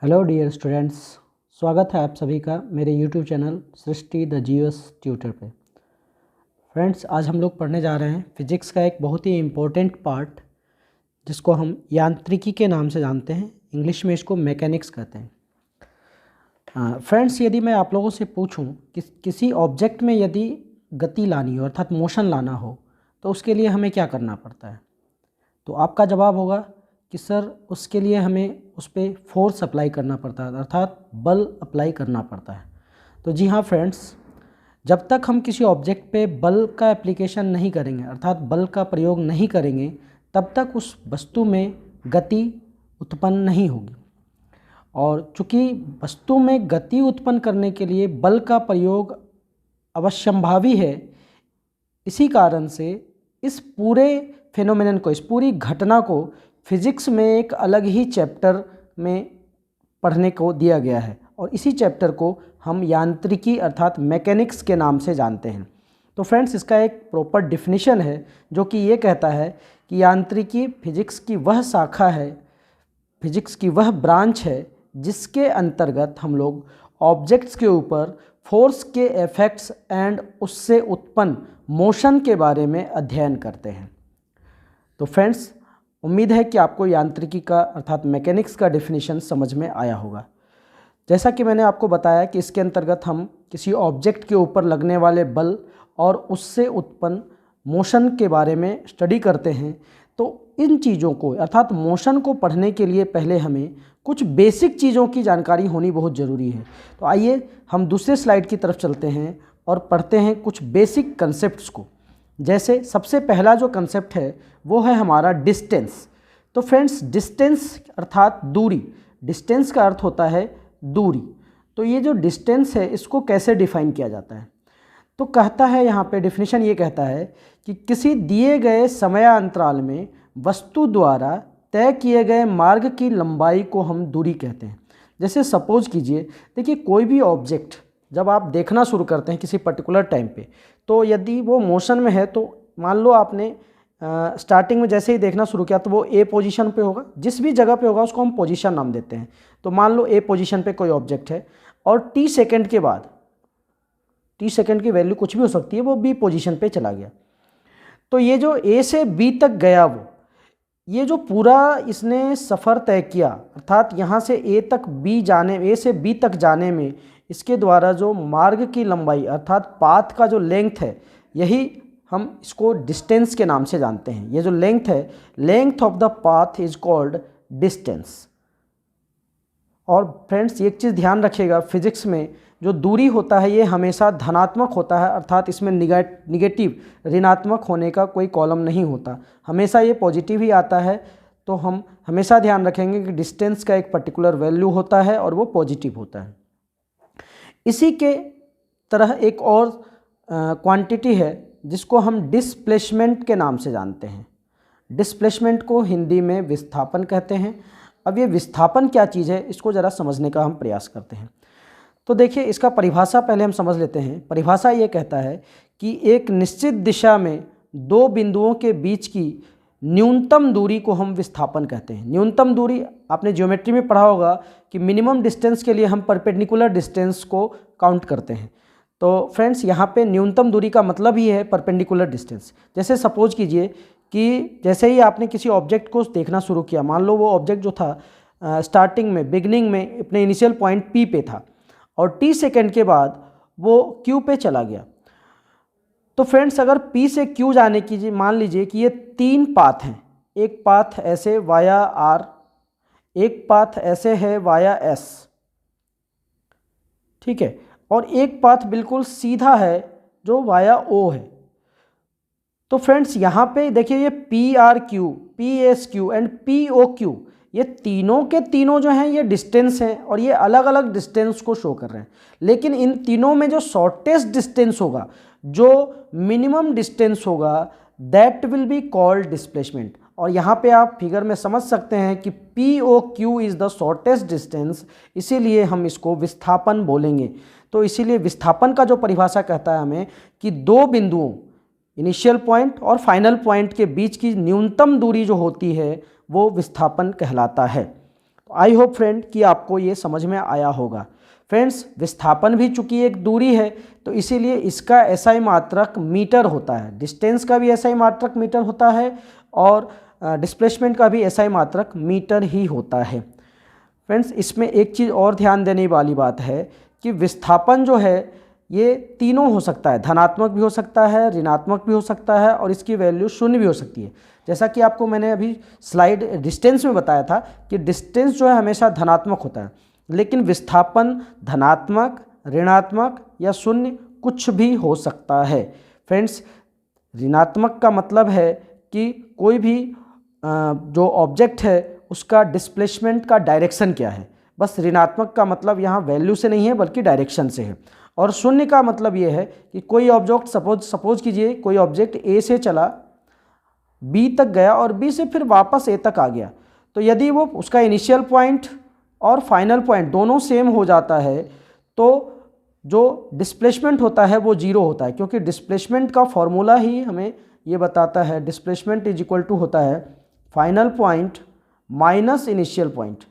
Hello dear students, स्वागत है आप सभी का मेरे YouTube channel Srishti the GS tutor पे। फ्रेंड्स, आज हम लोग पढ़ने जा रहे हैं फिजिक्स का एक बहुत ही इम्पोर्टेंट पार्ट जिसको हम यांत्रिकी के नाम से जानते हैं। इंग्लिश में इसको मैकेनिक्स कहते हैं। फ्रेंड्स, यदि मैं आप लोगों से पूछूं कि किसी ऑब्जेक्ट में यदि गति लानी हो अर्थात मोशन लाना हो तो उसके लिए हमें क्या करना पड़ता है, तो आपका जवाब होगा कि सर उसके लिए हमें उस पर फोर्स अप्लाई करना पड़ता है अर्थात बल अप्लाई करना पड़ता है। तो जी हाँ फ्रेंड्स, जब तक हम किसी ऑब्जेक्ट पे बल का एप्लीकेशन नहीं करेंगे अर्थात बल का प्रयोग नहीं करेंगे तब तक उस वस्तु में गति उत्पन्न नहीं होगी। और चूँकि वस्तु में गति उत्पन्न करने के लिए बल का प्रयोग अवश्यंभावी है, इसी कारण से इस पूरे फिनोमेनन को, इस पूरी घटना को फिजिक्स में एक अलग ही चैप्टर में पढ़ने को दिया गया है और इसी चैप्टर को हम यांत्रिकी अर्थात मैकेनिक्स के नाम से जानते हैं। तो फ्रेंड्स, इसका एक प्रॉपर डिफिनीशन है जो कि ये कहता है कि यांत्रिकी फिजिक्स की वह शाखा है, फिजिक्स की वह ब्रांच है जिसके अंतर्गत हम लोग ऑब्जेक्ट्स के ऊपर फोर्स के इफेक्ट्स एंड उससे उत्पन्न मोशन के बारे में अध्ययन करते हैं। तो फ्रेंड्स, उम्मीद है कि आपको यांत्रिकी का अर्थात मैकेनिक्स का डेफिनेशन समझ में आया होगा। जैसा कि मैंने आपको बताया कि इसके अंतर्गत हम किसी ऑब्जेक्ट के ऊपर लगने वाले बल और उससे उत्पन्न मोशन के बारे में स्टडी करते हैं। तो इन चीज़ों को अर्थात मोशन को पढ़ने के लिए पहले हमें कुछ बेसिक चीज़ों की जानकारी होनी बहुत ज़रूरी है। तो आइए हम दूसरे स्लाइड की तरफ चलते हैं और पढ़ते हैं कुछ बेसिक कंसेप्ट्स को। जैसे सबसे पहला जो कंसेप्ट है वो है हमारा डिस्टेंस। तो फ्रेंड्स, डिस्टेंस अर्थात दूरी, डिस्टेंस का अर्थ होता है दूरी। तो ये जो डिस्टेंस है इसको कैसे डिफाइन किया जाता है, तो कहता है यहाँ पे डिफिनीशन ये कहता है कि किसी दिए गए समयांतराल में वस्तु द्वारा तय किए गए मार्ग की लंबाई को हम दूरी कहते हैं। जैसे सपोज कीजिए, देखिए कोई भी ऑब्जेक्ट जब आप देखना शुरू करते हैं किसी पर्टिकुलर टाइम पे, तो यदि वो मोशन में है तो मान लो आपने स्टार्टिंग में जैसे ही देखना शुरू किया तो वो ए पोजीशन पे होगा, जिस भी जगह पे होगा उसको हम पोजीशन नाम देते हैं। तो मान लो ए पोजीशन पे कोई ऑब्जेक्ट है और टी सेकेंड के बाद, टी सेकेंड की वैल्यू कुछ भी हो सकती है, वो बी पोजीशन पे चला गया। तो ये जो ए से बी तक गया वो, ये जो पूरा इसने सफ़र तय किया अर्थात यहाँ से ए तक बी जाने, ए से बी तक जाने में इसके द्वारा जो मार्ग की लंबाई अर्थात पाथ का जो लेंथ है, यही हम इसको डिस्टेंस के नाम से जानते हैं। ये जो लेंथ है, length of the path is called distance. और फ्रेंड्स, एक चीज़ ध्यान रखिएगा, फिजिक्स में जो दूरी होता है ये हमेशा धनात्मक होता है अर्थात इसमें निगेटिव ऋणात्मक होने का कोई कॉलम नहीं होता, हमेशा ये पॉजिटिव ही आता है। तो हम हमेशा ध्यान रखेंगे कि डिस्टेंस का एक पर्टिकुलर वैल्यू होता है और वो पॉजिटिव होता है। इसी के तरह एक और क्वांटिटी है जिसको हम डिस्प्लेसमेंट के नाम से जानते हैं। डिस्प्लेसमेंट को हिंदी में विस्थापन कहते हैं। अब ये विस्थापन क्या चीज़ है इसको ज़रा समझने का हम प्रयास करते हैं। तो देखिए, इसका परिभाषा पहले हम समझ लेते हैं। परिभाषा ये कहता है कि एक निश्चित दिशा में दो बिंदुओं के बीच की न्यूनतम दूरी को हम विस्थापन कहते हैं। न्यूनतम दूरी आपने ज्योमेट्री में पढ़ा होगा कि मिनिमम डिस्टेंस के लिए हम परपेंडिकुलर डिस्टेंस को काउंट करते हैं। तो फ्रेंड्स, यहाँ पे न्यूनतम दूरी का मतलब ही है परपेंडिकुलर डिस्टेंस। जैसे सपोज कीजिए कि जैसे ही आपने किसी ऑब्जेक्ट को देखना शुरू किया, मान लो वो ऑब्जेक्ट जो था स्टार्टिंग में, बिगनिंग में अपने इनिशियल पॉइंट पी पे था और टी सेकेंड के बाद वो क्यू पे चला गया। तो फ्रेंड्स, अगर P से Q जाने की मान लीजिए कि ये तीन पाथ हैं, एक पाथ ऐसे वाया R, एक पाथ ऐसे है वाया S, ठीक है, और एक पाथ बिल्कुल सीधा है जो वाया O है। तो फ्रेंड्स, यहाँ पे देखिए ये PRQ, PSQ एंड POQ, ये तीनों के तीनों जो हैं ये डिस्टेंस हैं और ये अलग अलग डिस्टेंस को शो कर रहे हैं। लेकिन इन तीनों में जो शॉर्टेस्ट डिस्टेंस होगा, जो मिनिमम डिस्टेंस होगा, that will be called displacement. और यहाँ पे आप फिगर में समझ सकते हैं कि POQ is the shortest distance, इसीलिए हम इसको विस्थापन बोलेंगे। तो इसीलिए विस्थापन का जो परिभाषा कहता है हमें कि दो बिंदुओं इनिशियल पॉइंट और फाइनल पॉइंट के बीच की न्यूनतम दूरी जो होती है वो विस्थापन कहलाता है। तो आई होप फ्रेंड कि आपको ये समझ में आया होगा। फ्रेंड्स, विस्थापन भी चूंकि एक दूरी है तो इसीलिए इसका एसआई मात्रक मीटर होता है, डिस्टेंस का भी एसआई मात्रक मीटर होता है और डिस्प्लेसमेंट का भी एसआई मात्रक मीटर ही होता है। फ्रेंड्स, इसमें एक चीज़ और ध्यान देने वाली बात है कि विस्थापन जो है ये तीनों हो सकता है, धनात्मक भी हो सकता है, ऋणात्मक भी हो सकता है और इसकी वैल्यू शून्य भी हो सकती है। जैसा कि आपको मैंने अभी स्लाइड डिस्टेंस में बताया था कि डिस्टेंस जो है हमेशा धनात्मक होता है, लेकिन विस्थापन धनात्मक, ऋणात्मक या शून्य कुछ भी हो सकता है। फ्रेंड्स, ऋणात्मक का मतलब है कि कोई भी जो ऑब्जेक्ट है उसका डिस्प्लेसमेंट का डायरेक्शन क्या है, बस ऋणात्मक का मतलब यहाँ वैल्यू से नहीं है बल्कि डायरेक्शन से है। और शून्य का मतलब ये है कि कोई ऑब्जेक्ट सपोज कीजिए कोई ऑब्जेक्ट ए से चला बी तक गया और बी से फिर वापस ए तक आ गया, तो यदि वो उसका इनिशियल पॉइंट और फाइनल पॉइंट दोनों सेम हो जाता है तो जो डिस्प्लेसमेंट होता है वो जीरो होता है, क्योंकि डिस्प्लेसमेंट का फॉर्मूला ही हमें ये बताता है डिस्प्लेसमेंट इज इक्वल टू होता है final point minus initial point.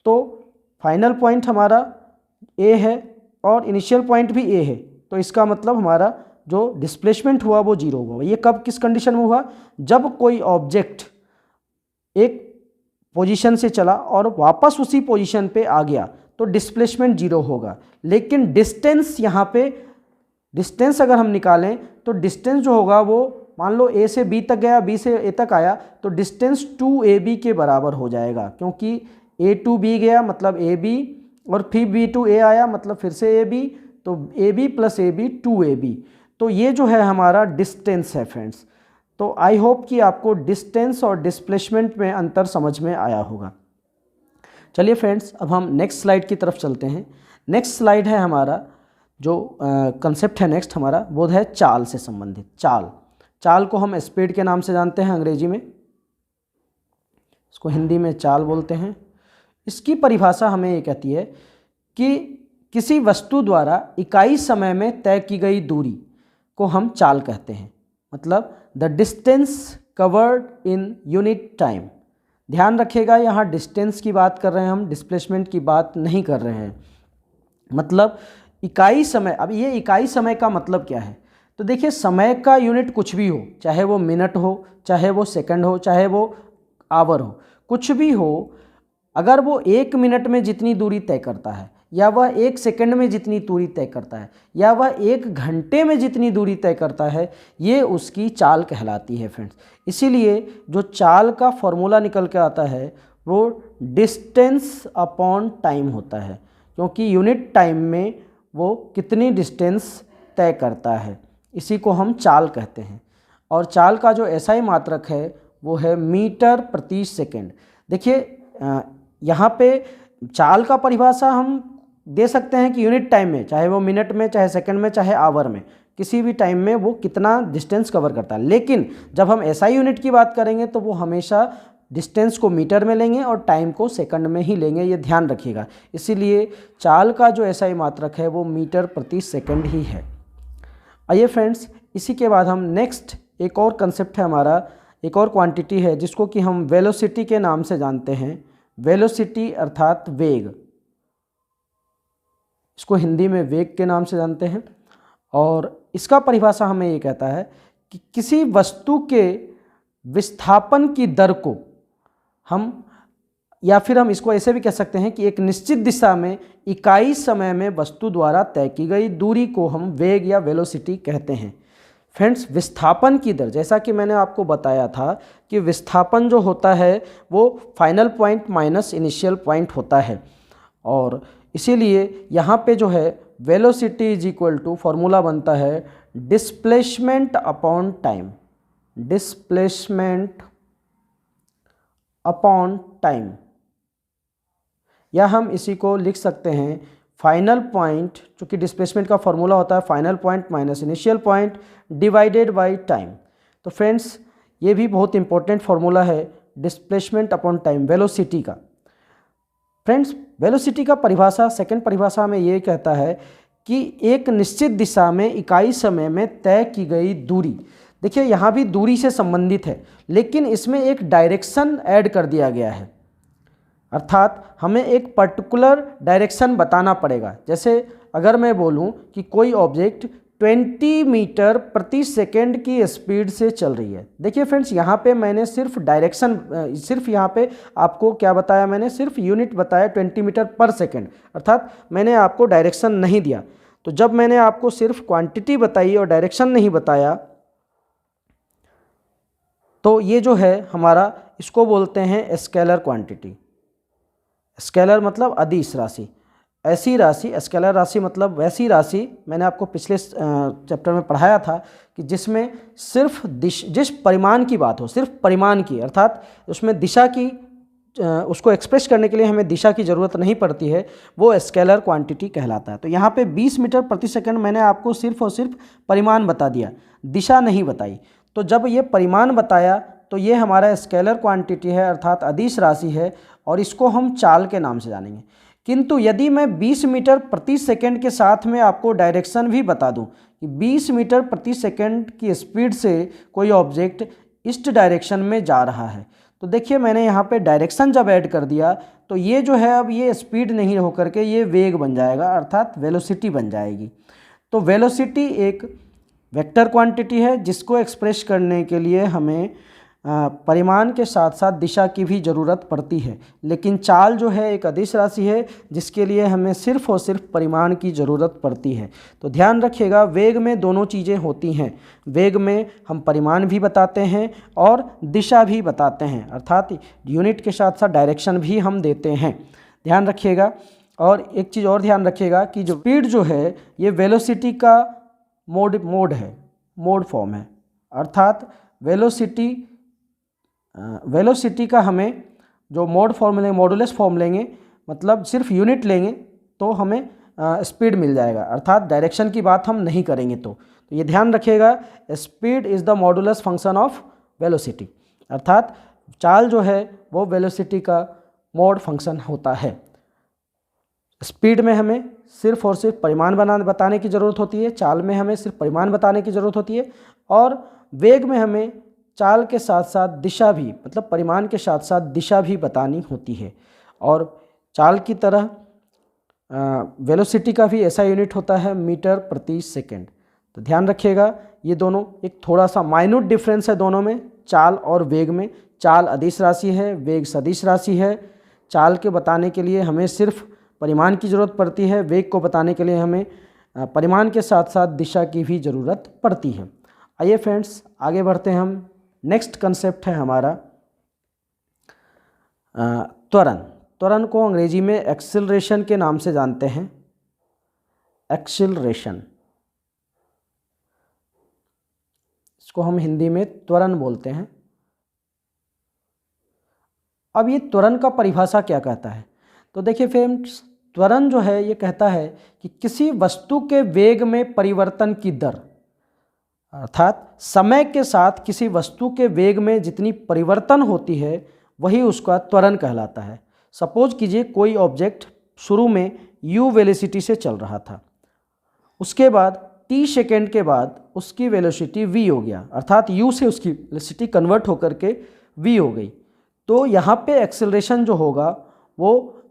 तो फाइनल पॉइंट हमारा ए है और इनिशियल पॉइंट भी ए है, तो इसका मतलब हमारा जो डिस्प्लेसमेंट हुआ वो जीरो हुआ। ये कब किस कंडीशन में हुआ, जब कोई ऑब्जेक्ट एक पोजीशन से चला और वापस उसी पोजीशन पे आ गया तो डिस्प्लेसमेंट जीरो होगा। लेकिन डिस्टेंस यहाँ पे डिस्टेंस अगर हम निकालें तो डिस्टेंस जो होगा वो मान लो ए से बी तक गया, बी से ए तक आया, तो डिस्टेंस 2ab के बराबर हो जाएगा, क्योंकि a टू बी गया मतलब ab और फिर b टू a आया मतलब फिर से ab, तो ab प्लस ab 2ab। तो ये जो है हमारा डिस्टेंस है फ्रेंड्स। तो आई होप कि आपको डिस्टेंस और डिस्प्लेसमेंट में अंतर समझ में आया होगा। चलिए फ्रेंड्स, अब हम नेक्स्ट स्लाइड की तरफ चलते हैं। नेक्स्ट स्लाइड है हमारा जो कंसेप्ट है नेक्स्ट हमारा वो है चाल से संबंधित। चाल को हम स्पीड के नाम से जानते हैं अंग्रेजी में, इसको हिंदी में चाल बोलते हैं। इसकी परिभाषा हमें ये कहती है कि किसी वस्तु द्वारा इकाई समय में तय की गई दूरी को हम चाल कहते हैं, मतलब the distance covered in unit time. ध्यान रखिएगा, यहाँ डिस्टेंस की बात कर रहे हैं हम, डिस्प्लेसमेंट की बात नहीं कर रहे हैं। मतलब इकाई समय, अब ये इकाई समय का मतलब क्या है, तो देखिए समय का यूनिट कुछ भी हो, चाहे वो मिनट हो, चाहे वो सेकंड हो, चाहे वो आवर हो, कुछ भी हो, अगर वो 1 मिनट में जितनी दूरी तय करता है या वह 1 सेकंड में जितनी दूरी तय करता है या वह 1 घंटे में जितनी दूरी तय करता है, ये उसकी चाल कहलाती है फ्रेंड्स। इसीलिए जो चाल का फॉर्मूला निकल के आता है वो डिस्टेंस अपॉन टाइम होता है, क्योंकि यूनिट टाइम में वो कितनी डिस्टेंस तय करता है, इसी को हम चाल कहते हैं। और चाल का जो एसआई मात्रक है वो है मीटर प्रति सेकंड। देखिए यहाँ पे चाल का परिभाषा हम दे सकते हैं कि यूनिट टाइम में, चाहे वो मिनट में, चाहे सेकंड में, चाहे आवर में, किसी भी टाइम में वो कितना डिस्टेंस कवर करता है। लेकिन जब हम एसआई यूनिट की बात करेंगे तो वो हमेशा डिस्टेंस को मीटर में लेंगे और टाइम को सेकंड में ही लेंगे, ये ध्यान रखिएगा। इसीलिए चाल का जो एसआई मात्रक है वो मीटर प्रति सेकंड ही है। आइए फ्रेंड्स, इसी के बाद हम नेक्स्ट एक और कंसेप्ट है हमारा, एक और क्वांटिटी है जिसको कि हम वेलोसिटी के नाम से जानते हैं। वेलोसिटी अर्थात वेग, इसको हिंदी में वेग के नाम से जानते हैं। और इसका परिभाषा हमें ये कहता है कि किसी वस्तु के विस्थापन की दर को हम, या फिर हम इसको ऐसे भी कह सकते हैं कि एक निश्चित दिशा में इकाई समय में वस्तु द्वारा तय की गई दूरी को हम वेग या वेलोसिटी कहते हैं। फ्रेंड्स, विस्थापन की दर, जैसा कि मैंने आपको बताया था कि विस्थापन जो होता है वो final point minus initial point होता है, और इसीलिए यहाँ पे जो है velocity is equal to formula बनता है displacement upon time. Displacement upon time, या हम इसी को लिख सकते हैं फाइनल पॉइंट, चूँकि डिस्प्लेसमेंट का फॉर्मूला होता है final point minus initial point divided by time. तो फ्रेंड्स, ये भी बहुत इंपॉर्टेंट फॉर्मूला है डिस्प्लेसमेंट अपॉन टाइम वेलोसिटी का। फ्रेंड्स, वेलोसिटी का परिभाषा, सेकंड परिभाषा में ये कहता है कि एक निश्चित दिशा में इकाई समय में तय की गई दूरी। देखिए यहाँ भी दूरी से संबंधित है, लेकिन इसमें एक डायरेक्शन ऐड कर दिया गया है। अर्थात हमें एक पर्टिकुलर डायरेक्शन बताना पड़ेगा। जैसे अगर मैं बोलूं कि कोई ऑब्जेक्ट 20 मीटर प्रति सेकेंड की स्पीड से चल रही है। देखिए फ्रेंड्स, यहाँ पे मैंने सिर्फ डायरेक्शन, सिर्फ यहाँ पे आपको क्या बताया, मैंने सिर्फ यूनिट बताया 20 मीटर पर सेकेंड, अर्थात मैंने आपको डायरेक्शन नहीं दिया। तो जब मैंने आपको सिर्फ क्वांटिटी बताई और डायरेक्शन नहीं बताया, तो ये जो है हमारा, इसको बोलते हैं स्केलर क्वांटिटी। स्केलर मतलब अदिश राशि, ऐसी राशि, स्केलर राशि मतलब वैसी राशि, मैंने आपको पिछले चैप्टर में पढ़ाया था कि जिसमें सिर्फ जिस परिमाण की बात हो, सिर्फ परिमाण की, अर्थात उसमें दिशा की, उसको एक्सप्रेस करने के लिए हमें दिशा की ज़रूरत नहीं पड़ती है, वो स्केलर क्वांटिटी कहलाता है। तो यहाँ पे 20 मीटर प्रति सेकंड मैंने आपको सिर्फ और सिर्फ परिमाण बता दिया, दिशा नहीं बताई। तो जब ये परिमाण बताया तो ये हमारा स्केलर क्वांटिटी है, अर्थात अदिश राशि है, और इसको हम चाल के नाम से जानेंगे। किंतु यदि मैं 20 मीटर प्रति सेकंड के साथ में आपको डायरेक्शन भी बता दूं कि 20 मीटर प्रति सेकंड की स्पीड से कोई ऑब्जेक्ट ईस्ट डायरेक्शन में जा रहा है, तो देखिए मैंने यहाँ पे डायरेक्शन जब ऐड कर दिया तो ये जो है अब ये स्पीड नहीं होकर के ये वेग बन जाएगा, अर्थात वेलोसिटी बन जाएगी। तो वेलोसिटी एक वेक्टर क्वांटिटी है जिसको एक्सप्रेस करने के लिए हमें परिमाण के साथ साथ दिशा की भी ज़रूरत पड़ती है। लेकिन चाल जो है एक अदिश राशि है जिसके लिए हमें सिर्फ और सिर्फ परिमाण की ज़रूरत पड़ती है। तो ध्यान रखिएगा, वेग में दोनों चीज़ें होती हैं। वेग में हम परिमाण भी बताते हैं और दिशा भी बताते हैं, अर्थात यूनिट के साथ साथ डायरेक्शन भी हम देते हैं। ध्यान रखिएगा। और एक चीज़ और ध्यान रखिएगा कि जो स्पीड जो है ये वेलोसिटी का मोड फॉर्म है, अर्थात वेलोसिटी का हमें जो मोड फॉर्म लेंगे, मॉडुलस फॉर्म लेंगे, मतलब सिर्फ यूनिट लेंगे तो हमें स्पीड मिल जाएगा, अर्थात डायरेक्शन की बात हम नहीं करेंगे। तो ये ध्यान रखिएगा, speed is the modulus function of velocity, अर्थात चाल जो है वो वेलोसिटी का मोड फंक्शन होता है। स्पीड में हमें सिर्फ और सिर्फ परिमाण बताने की ज़रूरत होती है, चाल में हमें सिर्फ परिमाण बताने की ज़रूरत होती है, और वेग में हमें चाल के साथ साथ दिशा भी, मतलब परिमाण के साथ साथ दिशा भी बतानी होती है। और चाल की तरह वेलोसिटी का भी ऐसा यूनिट होता है मीटर प्रति सेकंड। तो ध्यान रखिएगा, ये दोनों एक थोड़ा सा माइन्यूट डिफरेंस है दोनों में, चाल और वेग में। चाल अदिश राशि है, वेग सदिश राशि है। चाल के बताने के लिए हमें सिर्फ परिमाण की ज़रूरत पड़ती है, वेग को बताने के लिए हमें परिमाण के साथ साथ दिशा की भी ज़रूरत पड़ती है। आइए फ्रेंड्स आगे बढ़ते हैं हम। नेक्स्ट कंसेप्ट है हमारा त्वरण। त्वरण को अंग्रेजी में एक्सिलरेशन के नाम से जानते हैं, एक्सिलरेशन, इसको हम हिंदी में त्वरण बोलते हैं। अब ये त्वरण का परिभाषा क्या कहता है, तो देखिए फ्रेंड्स, त्वरण जो है ये कहता है कि किसी वस्तु के वेग में परिवर्तन की दर, अर्थात समय के साथ किसी वस्तु के वेग में जितनी परिवर्तन होती है वही उसका त्वरण कहलाता है। सपोज कीजिए कोई ऑब्जेक्ट शुरू में u वेलोसिटी से चल रहा था, उसके बाद t सेकेंड के बाद उसकी वेलोसिटी v हो गया, अर्थात u से उसकी वेलोसिटी कन्वर्ट होकर के v हो गई। तो यहाँ पे एक्सेलरेशन जो होगा वो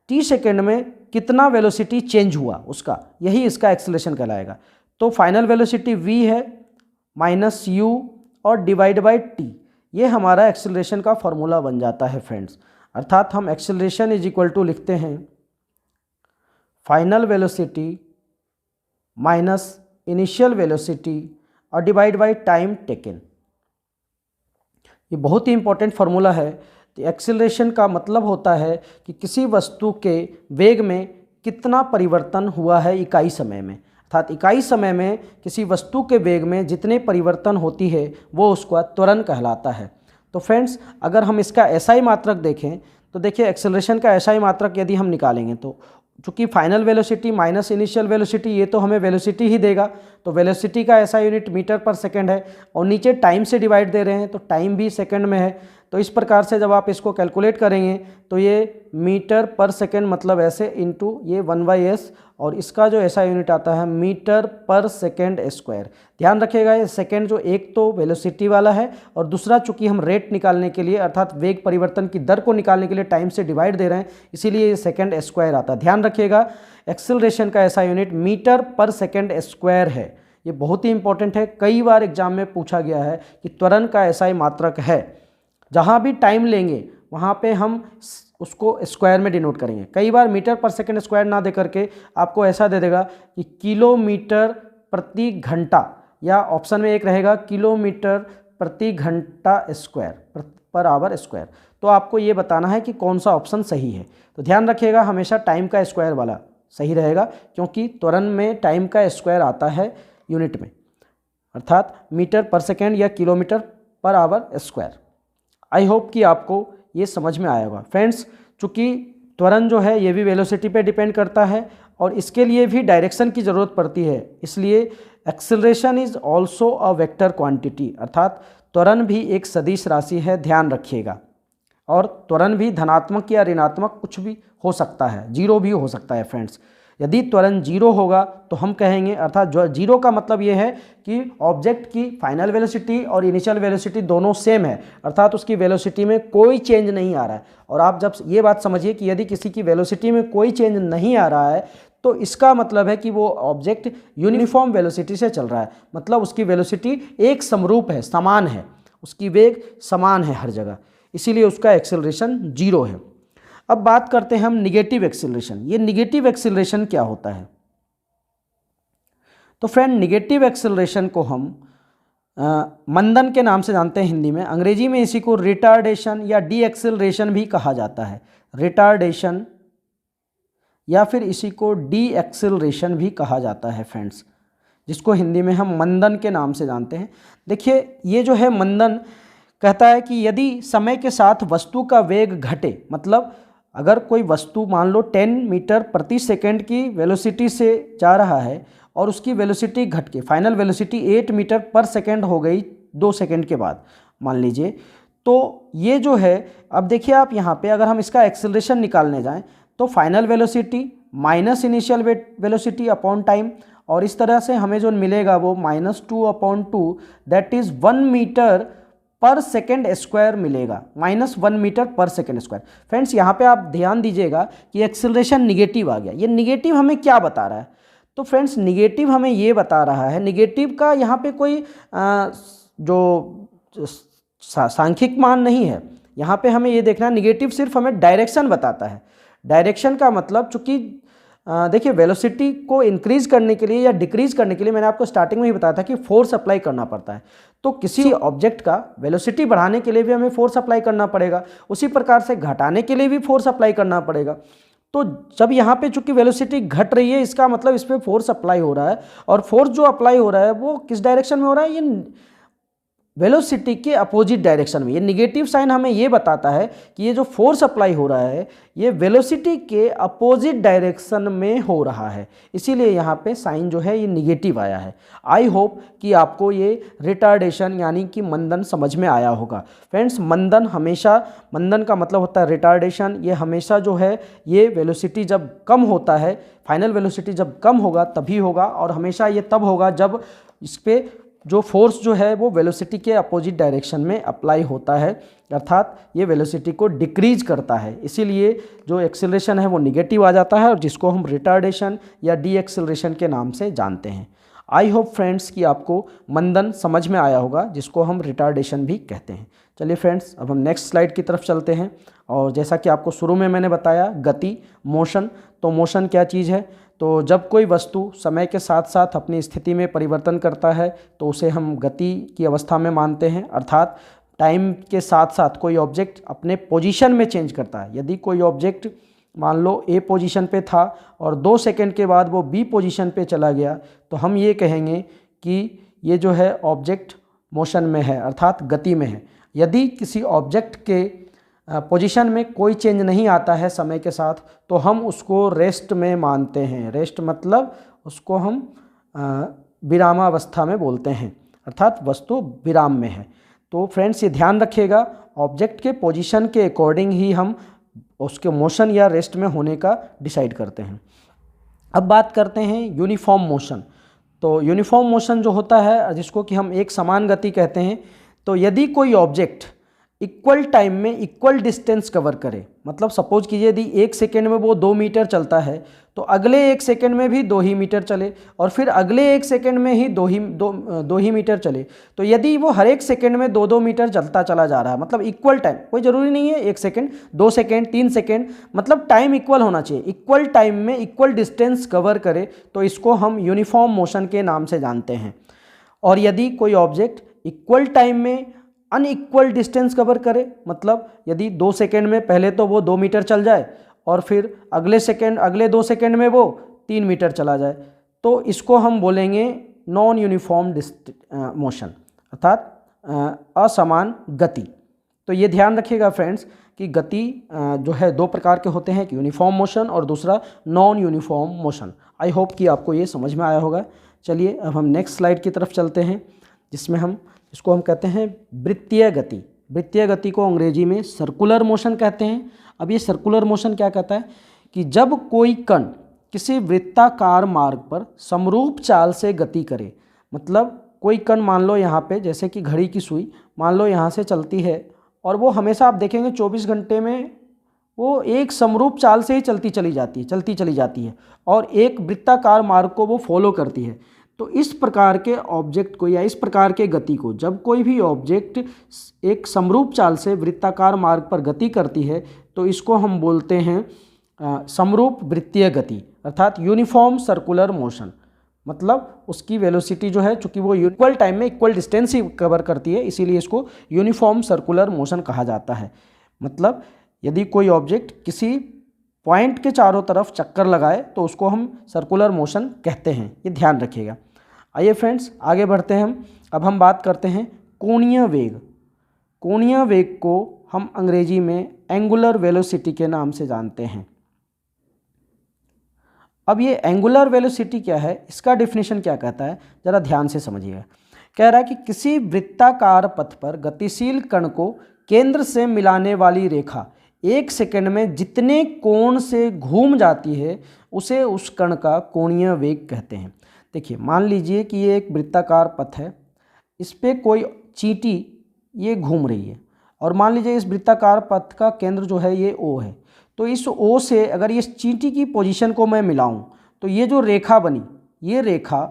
t सेकेंड में कितना वेलोसिटी चेंज हुआ उसका, यही इसका एक्सेलरेशन कहलाएगा। तो फाइनल वेलोसिटी v है माइनस u और डिवाइड बाई t, ये हमारा एक्सेलरेशन का फॉर्मूला बन जाता है फ्रेंड्स। अर्थात हम एक्सेलरेशन इज इक्वल टू लिखते हैं final velocity minus initial velocity और डिवाइड बाई टाइम टेकन। ये बहुत ही इंपॉर्टेंट फार्मूला है। तो एक्सेलरेशन का मतलब होता है कि किसी वस्तु के वेग में कितना परिवर्तन हुआ है इकाई समय में, अर्थात इकाई समय में किसी वस्तु के वेग में जितने परिवर्तन होती है वो उसका त्वरण कहलाता है। तो फ्रेंड्स अगर हम इसका एसआई मात्रक देखें तो देखिए एक्सेलरेशन का एसआई मात्रक यदि हम निकालेंगे तो चूँकि final velocity minus initial velocity ये तो हमें वेलोसिटी ही देगा, तो वेलोसिटी का एसआई यूनिट मीटर पर सेकंड है और नीचे टाइम से डिवाइड दे रहे हैं तो टाइम भी सेकंड में है। तो इस प्रकार से जब आप इसको कैलकुलेट करेंगे तो ये मीटर पर सेकेंड मतलब ऐसे इंटू ये 1/s और इसका जो ऐसा यूनिट आता है मीटर पर सेकेंड स्क्वायर। ध्यान रखिएगा ये सेकेंड जो एक तो वेलोसिटी वाला है और दूसरा चूंकि हम रेट निकालने के लिए अर्थात वेग परिवर्तन की दर को निकालने के लिए टाइम से डिवाइड दे रहे हैं, इसीलिए ये सेकेंड स्क्वायर आता है। ध्यान रखिएगा एक्सेलरेशन का ऐसा यूनिट मीटर पर सेकेंड स्क्वायर है। ये बहुत ही इंपॉर्टेंट है, कई बार एग्जाम में पूछा गया है कि त्वरण का ऐसा ही मात्रक है। जहाँ भी टाइम लेंगे वहाँ पे हम उसको स्क्वायर में डिनोट करेंगे। कई बार मीटर पर सेकेंड स्क्वायर ना दे करके आपको ऐसा दे देगा कि किलोमीटर प्रति घंटा, या ऑप्शन में एक रहेगा किलोमीटर प्रति घंटा स्क्वायर पर आवर स्क्वायर। तो आपको ये बताना है कि कौन सा ऑप्शन सही है। तो ध्यान रखिएगा हमेशा टाइम का स्क्वायर वाला सही रहेगा, क्योंकि त्वरण में टाइम का स्क्वायर आता है यूनिट में, अर्थात मीटर पर सेकेंड या kilometre per hour square. I hope कि आपको ये समझ में आया होगा। फ्रेंड्स, चूँकि त्वरण जो है ये भी वेलोसिटी पे डिपेंड करता है और इसके लिए भी डायरेक्शन की ज़रूरत पड़ती है, इसलिए acceleration is also a vector quantity, अर्थात त्वरण भी एक सदिश राशि है, ध्यान रखिएगा। और त्वरण भी धनात्मक या ऋणात्मक कुछ भी हो सकता है, जीरो भी हो सकता है। फ्रेंड्स, यदि त्वरण जीरो होगा तो हम कहेंगे, अर्थात जो जीरो का मतलब ये है कि ऑब्जेक्ट की फाइनल वेलोसिटी और इनिशियल वेलोसिटी दोनों सेम है, अर्थात उसकी वेलोसिटी में कोई चेंज नहीं आ रहा है। और आप जब ये बात समझिए कि यदि किसी की वेलोसिटी में कोई चेंज नहीं आ रहा है तो इसका मतलब है कि वो ऑब्जेक्ट यूनिफॉर्म वेलोसिटी से चल रहा है, मतलब उसकी वेलोसिटी एक समरूप है, समान है, उसकी वेग समान है हर जगह, इसीलिए उसका एक्सेलरेशन जीरो है। अब बात करते हैं हम निगेटिव एक्सेलरेशन। ये निगेटिव एक्सेलरेशन क्या होता है? तो फ्रेंड, निगेटिव एक्सेलरेशन को हम मंदन के नाम से जानते हैं हिंदी में, अंग्रेजी में इसी को रिटार्डेशन या डी एक्सेलरेशन भी कहा जाता है। रिटार्डेशन या फिर इसी को डी एक्सेलरेशन भी कहा जाता है फ्रेंड्स, जिसको हिंदी में हम मंदन के नाम से जानते हैं। देखिए, ये जो है मंदन कहता है कि यदि समय के साथ वस्तु का वेग घटे, मतलब अगर कोई वस्तु मान लो 10 मीटर प्रति सेकंड की वेलोसिटी से जा रहा है और उसकी वेलोसिटी घट के फाइनल वेलोसिटी 8 मीटर पर सेकंड हो गई 2 सेकंड के बाद मान लीजिए, तो ये जो है, अब देखिए आप यहाँ पे अगर हम इसका एक्सेलरेशन निकालने जाएं तो final velocity minus initial velocity upon time, और इस तरह से हमें जो मिलेगा वो -2/2 दैट इज़ 1 मीटर पर सेकेंड स्क्वायर मिलेगा, -1 मीटर पर सेकेंड स्क्वायर। फ्रेंड्स, यहाँ पे आप ध्यान दीजिएगा कि एक्सेलरेशन निगेटिव आ गया। ये निगेटिव हमें क्या बता रहा है? तो फ्रेंड्स, निगेटिव हमें ये बता रहा है, निगेटिव का यहाँ पे कोई जो सांख्यिक मान नहीं है, यहाँ पे हमें ये देखना है, निगेटिव सिर्फ हमें डायरेक्शन बताता है। डायरेक्शन का मतलब, चूँकि देखिए वेलोसिटी को इंक्रीज करने के लिए या डिक्रीज करने के लिए मैंने आपको स्टार्टिंग में ही बताया था कि फोर्स अप्लाई करना पड़ता है, तो किसी ऑब्जेक्ट का वेलोसिटी बढ़ाने के लिए भी हमें फोर्स अप्लाई करना पड़ेगा, उसी प्रकार से घटाने के लिए भी फोर्स अप्लाई करना पड़ेगा। तो जब यहाँ पे चूंकि वेलोसिटी घट रही है, इसका मतलब इस पर फोर्स अप्लाई हो रहा है, और फोर्स जो अप्लाई हो रहा है वो किस डायरेक्शन में हो रहा है? ये वेलोसिटी के अपोजिट डायरेक्शन में। ये निगेटिव साइन हमें ये बताता है कि ये जो फोर्स अप्लाई हो रहा है ये वेलोसिटी के अपोजिट डायरेक्शन में हो रहा है, इसीलिए यहाँ पे साइन जो है ये निगेटिव आया है। आई होप कि आपको ये रिटार्डेशन यानी कि मंदन समझ में आया होगा। फ्रेंड्स, मंदन हमेशा, मंदन का मतलब होता है रिटार्डेशन, ये हमेशा जो है ये वेलोसिटी जब कम होता है, फाइनल वेलोसिटी जब कम होगा तभी होगा, और हमेशा ये तब होगा जब इस पर जो फोर्स जो है वो वेलोसिटी के अपोजिट डायरेक्शन में अप्लाई होता है, अर्थात ये वेलोसिटी को डिक्रीज करता है, इसीलिए जो एक्सेलरेशन है वो निगेटिव आ जाता है, और जिसको हम रिटार्डेशन या डी एक्सेलरेशन के नाम से जानते हैं। आई होप फ्रेंड्स कि आपको मंदन समझ में आया होगा, जिसको हम रिटार्डेशन भी कहते हैं। चलिए फ्रेंड्स, अब हम नेक्स्ट स्लाइड की तरफ चलते हैं, और जैसा कि आपको शुरू में मैंने बताया गति, मोशन, तो मोशन क्या चीज़ है? तो जब कोई वस्तु समय के साथ साथ अपनी स्थिति में परिवर्तन करता है तो उसे हम गति की अवस्था में मानते हैं, अर्थात टाइम के साथ साथ कोई ऑब्जेक्ट अपने पोजीशन में चेंज करता है। यदि कोई ऑब्जेक्ट मान लो ए पोजीशन पे था और 2 सेकंड के बाद वो बी पोजीशन पे चला गया, तो हम ये कहेंगे कि ये जो है ऑब्जेक्ट मोशन में है, अर्थात गति में है। यदि किसी ऑब्जेक्ट के पोजीशन में कोई चेंज नहीं आता है समय के साथ, तो हम उसको रेस्ट में मानते हैं। रेस्ट मतलब उसको हम विरामावस्था में बोलते हैं, अर्थात वस्तु विराम में है। तो फ्रेंड्स ये ध्यान रखिएगा, ऑब्जेक्ट के पोजीशन के अकॉर्डिंग ही हम उसके मोशन या रेस्ट में होने का डिसाइड करते हैं। अब बात करते हैं यूनिफॉर्म मोशन। तो यूनिफॉर्म मोशन जो होता है, जिसको कि हम एक समान गति कहते हैं, तो यदि कोई ऑब्जेक्ट इक्वल टाइम में इक्वल डिस्टेंस कवर करे, मतलब सपोज कीजिए यदि 1 सेकेंड में वो 2 मीटर चलता है तो अगले 1 सेकेंड में भी 2 ही मीटर चले और फिर अगले 1 सेकेंड में ही दो ही मीटर चले। तो यदि वो हर एक सेकेंड में 2-2 मीटर चलता चला जा रहा है, मतलब इक्वल टाइम, कोई ज़रूरी नहीं है 1 सेकेंड, 2 सेकेंड, 3 सेकेंड, मतलब टाइम इक्वल होना चाहिए, इक्वल टाइम में इक्वल डिस्टेंस कवर करे, तो इसको हम यूनिफॉर्म मोशन के नाम से जानते हैं। और यदि कोई ऑब्जेक्ट इक्वल टाइम में अनइक्वल डिस्टेंस कवर करे, मतलब यदि 2 सेकेंड में पहले तो वो 2 मीटर चल जाए और फिर अगले 2 सेकेंड में वो 3 मीटर चला जाए, तो इसको हम बोलेंगे नॉन यूनिफॉर्म मोशन, अर्थात असमान गति। तो ये ध्यान रखिएगा फ्रेंड्स कि गति जो है 2 प्रकार के होते हैं, एक यूनिफॉर्म मोशन और दूसरा non uniform motion. I hope कि आपको ये समझ में आया होगा। चलिए अब हम नेक्स्ट स्लाइड की तरफ चलते हैं, जिसको हम कहते हैं वृत्तीय गति। वृत्तीय गति को अंग्रेजी में सर्कुलर मोशन कहते हैं। अब ये सर्कुलर मोशन क्या कहता है कि जब कोई कण किसी वृत्ताकार मार्ग पर समरूप चाल से गति करे, मतलब कोई कण मान लो यहाँ पे जैसे कि घड़ी की सुई मान लो यहाँ से चलती है और वो हमेशा आप देखेंगे 24 घंटे में वो एक समरूप चाल से ही चलती चली जाती है और एक वृत्ताकार मार्ग को वो फॉलो करती है। तो इस प्रकार के ऑब्जेक्ट को या इस प्रकार के गति को, जब कोई भी ऑब्जेक्ट एक समरूप चाल से वृत्ताकार मार्ग पर गति करती है तो इसको हम बोलते हैं समरूप वृत्तीय गति, अर्थात यूनिफॉर्म सर्कुलर मोशन। मतलब उसकी वेलोसिटी जो है, चूँकि वो इक्वल टाइम में इक्वल डिस्टेंस ही कवर करती है, इसीलिए इसको यूनिफॉर्म सर्कुलर मोशन कहा जाता है। मतलब यदि कोई ऑब्जेक्ट किसी पॉइंट के चारों तरफ चक्कर लगाए तो उसको हम सर्कुलर मोशन कहते हैं, ये ध्यान रखिएगा। आइए फ्रेंड्स आगे बढ़ते हैं अब हम बात करते हैं कोणीय वेग। कोणीय वेग को हम अंग्रेजी में एंगुलर वेलोसिटी के नाम से जानते हैं। अब ये एंगुलर वेलोसिटी क्या है, इसका डेफिनेशन क्या कहता है, ज़रा ध्यान से समझिएगा। कह रहा है कि किसी वृत्ताकार पथ पर गतिशील कण को केंद्र से मिलाने वाली रेखा 1 सेकंड में जितने कोण से घूम जाती है उसे उस कण का कोणीय वेग कहते हैं। देखिए मान लीजिए कि ये एक वृत्ताकार पथ है, इस पर कोई चींटी ये घूम रही है और मान लीजिए इस वृत्ताकार पथ का केंद्र जो है ये O है। तो इस O से अगर इस चींटी की पोजीशन को मैं मिलाऊं तो ये जो रेखा बनी, ये रेखा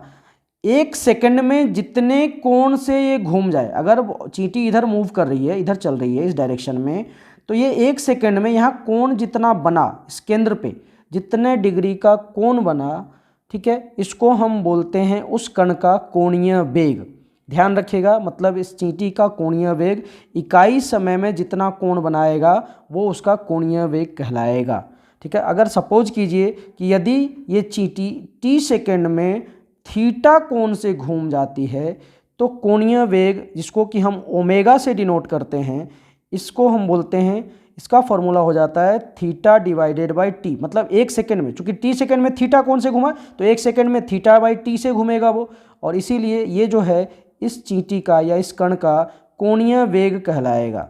1 सेकंड में जितने कोण से ये घूम जाए, अगर चींटी इधर मूव कर रही है, इधर चल रही है इस डायरेक्शन में, तो ये 1 सेकंड में यहाँ कोण जितना बना, इस केंद्र पे जितने डिग्री का कोण बना, ठीक है, इसको हम बोलते हैं उस कण का कोणीय वेग। ध्यान रखिएगा, मतलब इस चींटी का कोणीय वेग इकाई समय में जितना कोण बनाएगा वो उसका कोणीय वेग कहलाएगा। ठीक है, अगर सपोज कीजिए कि यदि ये चींटी t सेकंड में थीटा कोण से घूम जाती है तो कोणीय वेग, जिसको कि हम ओमेगा से डिनोट करते हैं, इसको हम बोलते हैं, इसका फॉर्मूला हो जाता है थीटा डिवाइडेड बाई टी। मतलब 1 सेकंड में, चूंकि t सेकंड में थीटा कोण से घूमा तो 1 सेकंड में थीटा बाई टी से घूमेगा वो, और इसीलिए ये जो है इस चींटी का या इस कण का कोणीय वेग कहलाएगा,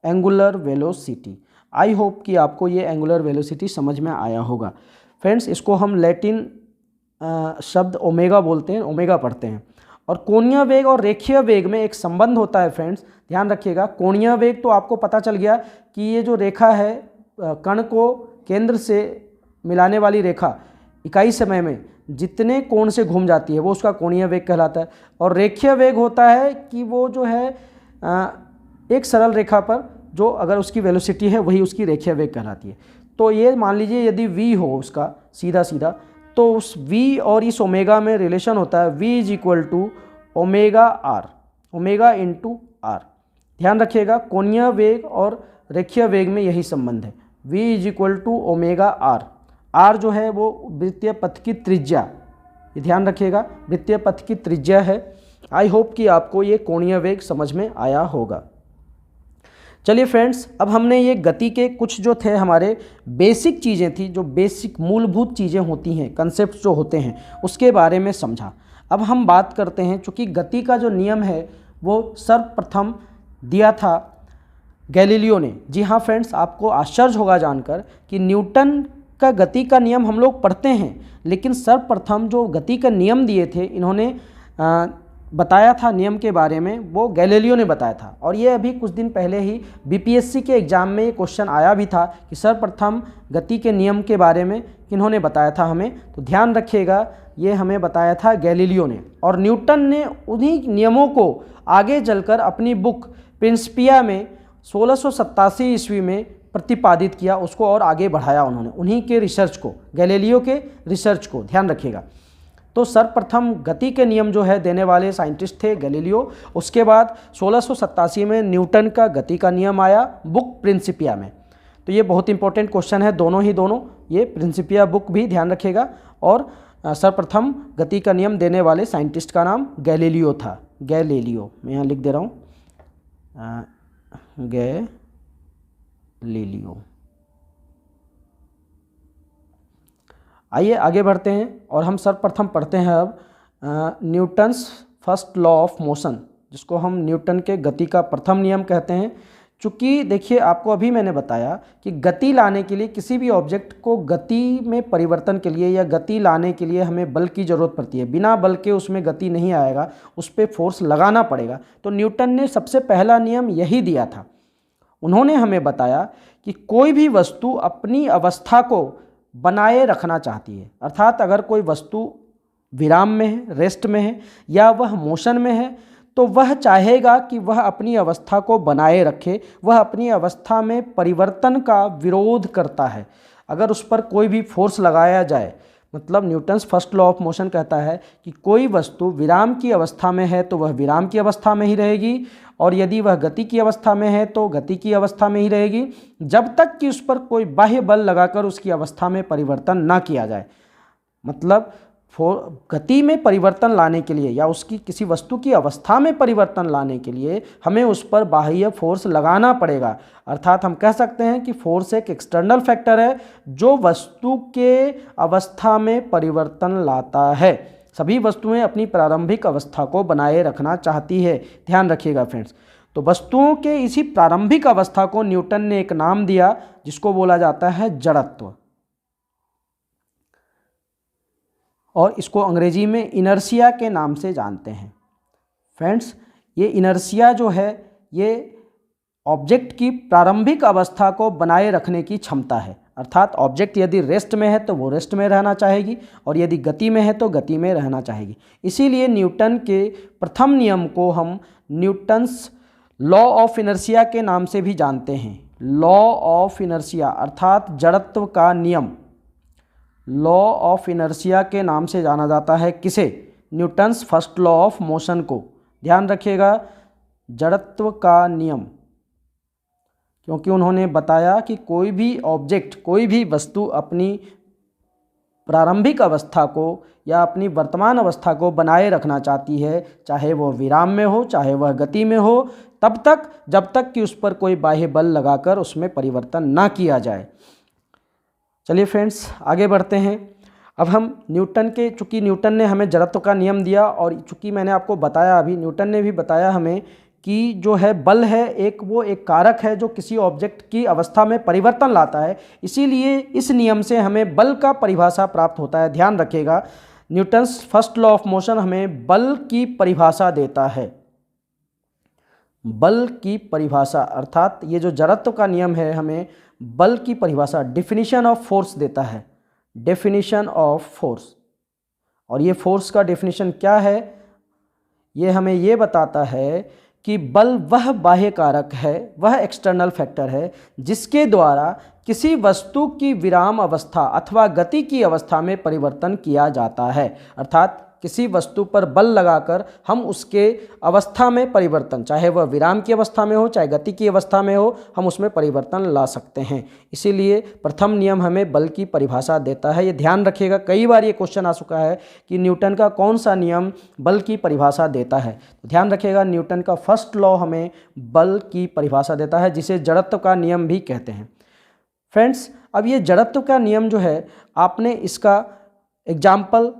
एंगुलर वेलोसिटी। आई होप कि आपको ये एंगुलर वेलोसिटी समझ में आया होगा। फ्रेंड्स इसको हम लैटिन शब्द ओमेगा बोलते हैं, ओमेगा पढ़ते हैं। और कोणीय वेग और रेखीय वेग में एक संबंध होता है फ्रेंड्स, ध्यान रखिएगा। कोणीय वेग तो आपको पता चल गया कि ये जो रेखा है कण को केंद्र से मिलाने वाली रेखा इकाई समय में जितने कोण से घूम जाती है वो उसका कोणीय वेग कहलाता है। और रेखीय वेग होता है कि वो जो है एक सरल रेखा पर जो अगर उसकी वेलोसिटी है वही उसकी रेखीय वेग कहलाती है। तो ये मान लीजिए यदि v हो उसका सीधा सीधा, तो उस v और इस ओमेगा में रिलेशन होता है v is equal to omega R, omega into R. ध्यान रखिएगा कोणीय वेग और रेखीय वेग में यही संबंध है, v is equal to omega R. R जो है वो वृत्तीय पथ की त्रिज्या, ये ध्यान रखिएगा वृत्तीय पथ की त्रिज्या है। आई होप कि आपको ये कोणीय वेग समझ में आया होगा। चलिए फ्रेंड्स, अब हमने ये गति के कुछ जो थे हमारे बेसिक चीज़ें थी, जो बेसिक मूलभूत चीज़ें होती हैं, कंसेप्ट जो होते हैं, उसके बारे में समझा। अब हम बात करते हैं, चूँकि गति का जो नियम है वो सर्वप्रथम दिया था गैलीलियो ने। जी हाँ फ्रेंड्स, आपको आश्चर्य होगा जानकर कि न्यूटन का गति का नियम हम लोग पढ़ते हैं, लेकिन सर्वप्रथम जो गति का नियम दिए थे, इन्होंने बताया था नियम के बारे में, वो गैलीलियो ने बताया था। और ये अभी कुछ दिन पहले ही बीपीएससी के एग्ज़ाम में ये क्वेश्चन आया भी था कि सर्वप्रथम गति के नियम के बारे में किन्होंने बताया था हमें, तो ध्यान रखिएगा, ये हमें बताया था गैलीलियो ने। और न्यूटन ने उन्हीं नियमों को आगे चलकर अपनी बुक प्रिंसिपिया में 1687 ईस्वी में प्रतिपादित किया, उसको और आगे बढ़ाया उन्होंने, उन्हीं के रिसर्च को, गैलीलियो के रिसर्च को, ध्यान रखिएगा। तो सर्वप्रथम गति के नियम जो है देने वाले साइंटिस्ट थे गैलीलियो। उसके बाद 1687 में न्यूटन का गति का नियम आया बुक प्रिंसिपिया में। तो ये बहुत इंपॉर्टेंट क्वेश्चन है, दोनों ये प्रिंसिपिया बुक भी ध्यान रखिएगा। और सर्वप्रथम गति का नियम देने वाले साइंटिस्ट का नाम गैलीलियो था, गैलीलियो, मैं यहाँ लिख दे रहा हूँ, गैलीलियो। आइए आगे बढ़ते हैं और हम सर्वप्रथम पढ़ते हैं अब Newton's first law of motion, जिसको हम न्यूटन के गति का प्रथम नियम कहते हैं। चूँकि देखिए, आपको अभी मैंने बताया कि गति लाने के लिए, किसी भी ऑब्जेक्ट को गति में परिवर्तन के लिए या गति लाने के लिए हमें बल की ज़रूरत पड़ती है। बिना बल के उसमें गति नहीं आएगा, उस पर फोर्स लगाना पड़ेगा। तो न्यूटन ने सबसे पहला नियम यही दिया था। उन्होंने हमें बताया कि कोई भी वस्तु अपनी अवस्था को बनाए रखना चाहती है, अर्थात अगर कोई वस्तु विराम में है, रेस्ट में है, या वह मोशन में है, तो वह चाहेगा कि वह अपनी अवस्था को बनाए रखे, वह अपनी अवस्था में परिवर्तन का विरोध करता है। अगर उस पर कोई भी फोर्स लगाया जाए, मतलब Newton's first law of motion कहता है कि कोई वस्तु विराम की अवस्था में है तो वह विराम की अवस्था में ही रहेगी, और यदि वह गति की अवस्था में है तो गति की अवस्था में ही रहेगी, जब तक कि उस पर कोई बाह्य बल लगाकर उसकी अवस्था में परिवर्तन ना किया जाए। मतलब गति में परिवर्तन लाने के लिए या उसकी किसी वस्तु की अवस्था में परिवर्तन लाने के लिए हमें उस पर बाह्य फोर्स लगाना पड़ेगा। अर्थात हम कह सकते हैं कि फोर्स एक एक्सटर्नल फैक्टर है जो वस्तु के अवस्था में परिवर्तन लाता है। सभी वस्तुएं अपनी प्रारंभिक अवस्था को बनाए रखना चाहती है, ध्यान रखिएगा फ्रेंड्स। तो वस्तुओं के इसी प्रारंभिक अवस्था को न्यूटन ने एक नाम दिया, जिसको बोला जाता है जड़त्व, और इसको अंग्रेजी में इनर्शिया के नाम से जानते हैं। फ्रेंड्स, ये इनर्शिया जो है, ये ऑब्जेक्ट की प्रारंभिक अवस्था को बनाए रखने की क्षमता है। अर्थात ऑब्जेक्ट यदि रेस्ट में है तो वो रेस्ट में रहना चाहेगी, और यदि गति में है तो गति में रहना चाहेगी। इसीलिए न्यूटन के प्रथम नियम को हम न्यूटन्स लॉ ऑफ इनर्शिया के नाम से भी जानते हैं। लॉ ऑफ इनर्शिया अर्थात जड़त्व का नियम, लॉ ऑफ इनर्शिया के नाम से जाना जाता है। किसे? Newton's first law of motion को। ध्यान रखिएगा, जड़त्व का नियम, क्योंकि उन्होंने बताया कि कोई भी ऑब्जेक्ट, कोई भी वस्तु अपनी प्रारंभिक अवस्था को या अपनी वर्तमान अवस्था को बनाए रखना चाहती है, चाहे वह विराम में हो, चाहे वह गति में हो, तब तक जब तक कि उस पर कोई बाह्य बल लगाकर उसमें परिवर्तन ना किया जाए। चलिए फ्रेंड्स, आगे बढ़ते हैं। अब हम न्यूटन के, चूँकि न्यूटन ने हमें जड़त्व का नियम दिया, और चूँकि मैंने आपको बताया अभी, न्यूटन ने भी बताया हमें कि जो है बल है वो एक कारक है जो किसी ऑब्जेक्ट की अवस्था में परिवर्तन लाता है। इसीलिए इस नियम से हमें बल का परिभाषा प्राप्त होता है। ध्यान रखिएगा, Newton's first law of motion हमें बल की परिभाषा देता है। बल की परिभाषा अर्थात ये जो जड़त्व का नियम है हमें बल की परिभाषा, डेफिनेशन ऑफ फोर्स देता है। डेफिनेशन ऑफ फोर्स, और ये फोर्स का डेफिनेशन क्या है? ये हमें ये बताता है कि बल वह बाह्य कारक है, वह एक्सटर्नल फैक्टर है जिसके द्वारा किसी वस्तु की विराम अवस्था अथवा गति की अवस्था में परिवर्तन किया जाता है। अर्थात किसी वस्तु पर बल लगाकर हम उसके अवस्था में परिवर्तन, चाहे वह विराम की अवस्था में हो चाहे गति की अवस्था में हो, हम उसमें परिवर्तन ला सकते हैं। इसीलिए प्रथम नियम हमें बल की परिभाषा देता है। ये ध्यान रखिएगा, कई बार ये क्वेश्चन आ चुका है कि न्यूटन का कौन सा नियम बल की परिभाषा देता है। तो ध्यान रखिएगा, न्यूटन का फर्स्ट लॉ हमें बल की परिभाषा देता है, जिसे जड़त्व का नियम भी कहते हैं। फ्रेंड्स, अब ये जड़त्व का नियम जो है, आपने इसका एग्जाम्पल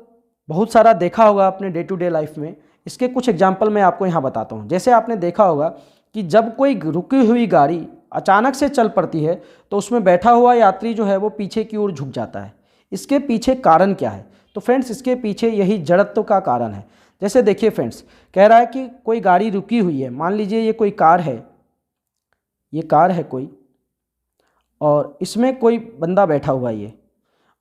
बहुत सारा देखा होगा अपने डे टू डे लाइफ में। इसके कुछ एग्जाम्पल मैं आपको यहाँ बताता हूँ। जैसे आपने देखा होगा कि जब कोई रुकी हुई गाड़ी अचानक से चल पड़ती है तो उसमें बैठा हुआ यात्री जो है वो पीछे की ओर झुक जाता है। इसके पीछे कारण क्या है? तो फ्रेंड्स इसके पीछे यही जड़त्व का कारण है। जैसे देखिए फ्रेंड्स, कह रहा है कि कोई गाड़ी रुकी हुई है, मान लीजिए ये कोई कार है, ये कार है कोई, और इसमें कोई बंदा बैठा हुआ है ये,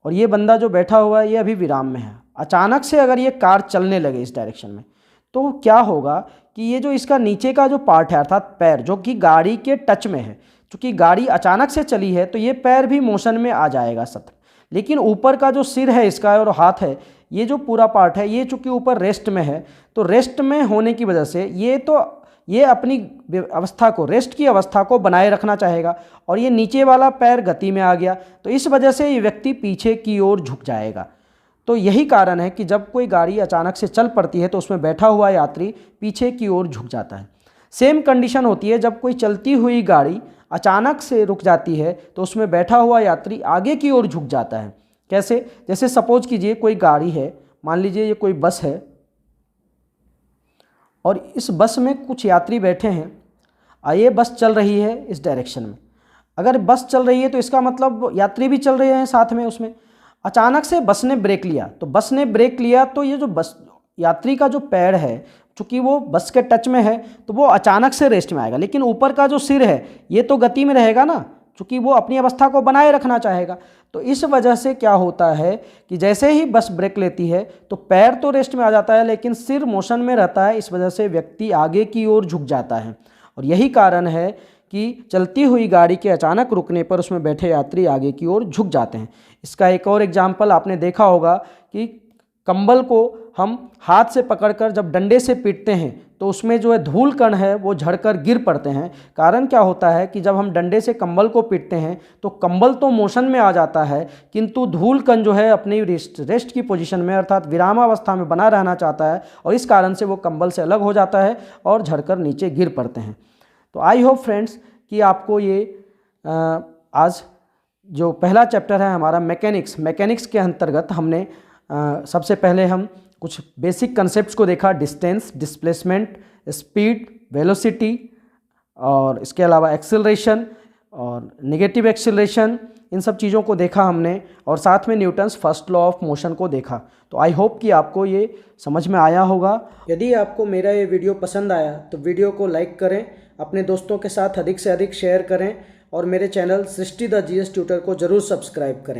और ये बंदा जो बैठा हुआ है ये अभी विराम में है। अचानक से अगर ये कार चलने लगे इस डायरेक्शन में, तो क्या होगा कि ये जो इसका नीचे का जो पार्ट है अर्थात पैर, जो कि गाड़ी के टच में है, क्योंकि गाड़ी अचानक से चली है तो ये पैर भी मोशन में आ जाएगा सतत, लेकिन ऊपर का जो सिर है इसका और हाथ है, ये जो पूरा पार्ट है ये चूँकि ऊपर रेस्ट में है, तो रेस्ट में होने की वजह से ये अपनी अवस्था को, रेस्ट की अवस्था को बनाए रखना चाहेगा, और ये नीचे वाला पैर गति में आ गया, तो इस वजह से ये व्यक्ति पीछे की ओर झुक जाएगा। तो यही कारण है कि जब कोई गाड़ी अचानक से चल पड़ती है तो उसमें बैठा हुआ यात्री पीछे की ओर झुक जाता है। सेम कंडीशन होती है जब कोई चलती हुई गाड़ी अचानक से रुक जाती है तो उसमें बैठा हुआ यात्री आगे की ओर झुक जाता है। कैसे? जैसे सपोज कीजिए कोई गाड़ी है, मान लीजिए ये कोई बस है, और इस बस में कुछ यात्री बैठे हैं, ये बस चल रही है इस डायरेक्शन में। अगर बस चल रही है तो इसका मतलब यात्री भी चल रहे हैं साथ में उसमें। अचानक से बस ने ब्रेक लिया, तो बस ने ब्रेक लिया तो ये जो बस यात्री का जो पैर है, चूँकि वो बस के टच में है, तो वो अचानक से रेस्ट में आएगा, लेकिन ऊपर का जो सिर है ये तो गति में रहेगा ना, चूँकि वो अपनी अवस्था को बनाए रखना चाहेगा। तो इस वजह से क्या होता है कि जैसे ही बस ब्रेक लेती है तो पैर तो रेस्ट में आ जाता है, लेकिन सिर मोशन में रहता है, इस वजह से व्यक्ति आगे की ओर झुक जाता है। और यही कारण है कि चलती हुई गाड़ी के अचानक रुकने पर उसमें बैठे यात्री आगे की ओर झुक जाते हैं। इसका एक और एग्जाम्पल आपने देखा होगा कि कंबल को हम हाथ से पकड़कर जब डंडे से पीटते हैं तो उसमें जो है धूल कण है वो झड़कर गिर पड़ते हैं। कारण क्या होता है कि जब हम डंडे से कंबल को पीटते हैं तो कंबल तो मोशन में आ जाता है, किंतु धूल कण जो है अपनी रेस्ट की पोजीशन में अर्थात विरामावस्था में बना रहना चाहता है, और इस कारण से वो कंबल से अलग हो जाता है और झड़कर नीचे गिर पड़ते हैं। तो आई होप फ्रेंड्स कि आपको ये आज जो पहला चैप्टर है हमारा मैकेनिक्स के अंतर्गत हमने सबसे पहले हम कुछ बेसिक कंसेप्ट्स को देखा, डिस्टेंस, डिस्प्लेसमेंट, स्पीड, वेलोसिटी, और इसके अलावा एक्सेलरेशन और नेगेटिव एक्सेलरेशन, इन सब चीज़ों को देखा हमने, और साथ में Newton's first law of motion को देखा। तो आई होप कि आपको ये समझ में आया होगा। यदि आपको मेरा ये वीडियो पसंद आया तो वीडियो को लाइक करें, अपने दोस्तों के साथ अधिक से अधिक शेयर करें, और मेरे channel Srishti the GS tutor को ज़रूर सब्सक्राइब करें।